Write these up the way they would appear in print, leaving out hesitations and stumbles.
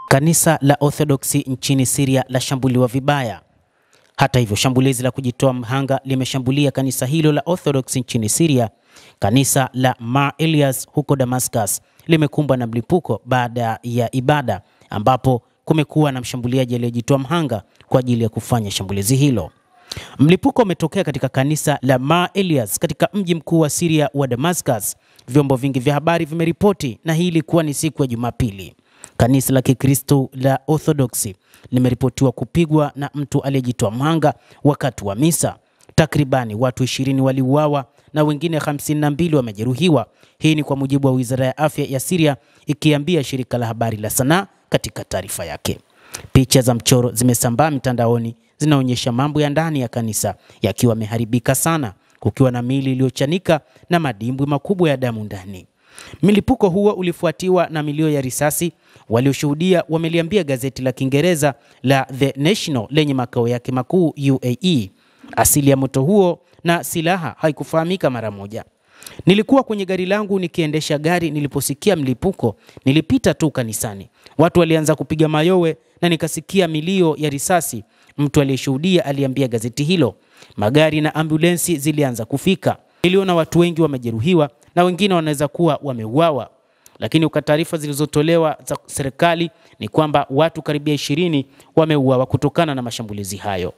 Kanisa la Orthodoksi nchini Syria lashambuliwa vibaya. Hata hivyo, shambulizi la kujitoa mhanga limeshambulia kanisa hilo la Orthodoksi nchini Syria. Kanisa la Mar Elias huko Damascus limekumbwa na mlipuko baada ya ibada, ambapo kumekuwa na mshambuliaji aliyejitoa mhanga kwa ajili ya kufanya shambulizi hilo. Mlipuko umetokea katika kanisa la Mar Elias katika mji mkuu wa Syria wa Damascus. Vyombo vingi vya habari vimeripoti, na hii ilikuwa ni siku ya Jumapili. Kanisa la Kikristo la Orthodoksi limeripotiwa kupigwa na mtu aliyejitoa mhanga wakati wa misa. Takribani watu 20 waliuawa na wengine 52 wamejeruhiwa. Hii ni kwa mujibu wa Wizara ya Afya ya Syria, ikiambia shirika la habari la Sanaa katika taarifa yake. Picha za mchoro zimesambaa mitandaoni, zinaonyesha mambo ya ndani ya kanisa yakiwa yameharibika sana, kukiwa na miili iliyochanika na madimbwi makubwa ya damu ndani. Milipuko huo ulifuatiwa na milio ya risasi. Walioshuhudia wameliambia gazeti la Kiingereza la The National lenye makao yake makuu UAE. Asili ya moto huo na silaha haikufahamika mara moja. Nilikuwa kwenye gari langu nikiendesha gari niliposikia mlipuko. Nilipita tu kanisani. Watu walianza kupiga mayowe na nikasikia milio ya risasi, mtu aliyeshuhudia aliambia gazeti hilo. Magari na ambulensi zilianza kufika. Niliona watu wengi wamejeruhiwa na wengine wanaweza kuwa wameuawa. Lakini kwa taarifa zilizotolewa za serikali ni kwamba watu karibia 20 wameuawa kutokana na mashambulizi hayo.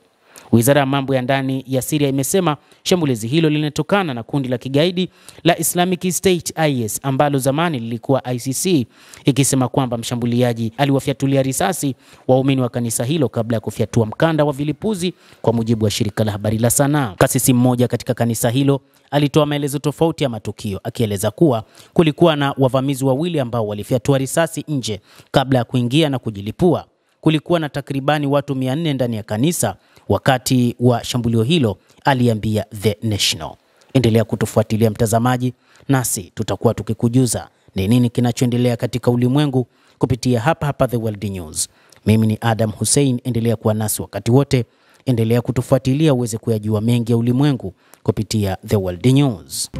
Wizara ya mambo ya ndani ya Syria imesema shambulizi hilo linatokana na kundi la kigaidi la Islamic State IS ambalo zamani lilikuwa ICC, ikisema kwamba mshambuliaji aliwafyatulia risasi waumini wa kanisa hilo kabla ya kufyatua mkanda wa vilipuzi, kwa mujibu wa shirika la habari la Sanaa. Kasisi mmoja katika kanisa hilo alitoa maelezo tofauti ya matukio, akieleza kuwa kulikuwa na wavamizi wawili ambao walifyatua risasi nje kabla ya kuingia na kujilipua. Kulikuwa na takribani watu 400 ndani ya kanisa wakati wa shambulio hilo, aliambia The National. Endelea kutufuatilia mtazamaji, nasi tutakuwa tukikujuza ni nini kinachoendelea katika ulimwengu kupitia hapa The World News. Mimi ni Adam Hussein, endelea kuwa nasi wakati wote. Endelea kutufuatilia uweze kuyajua mengi ya ulimwengu kupitia The World News.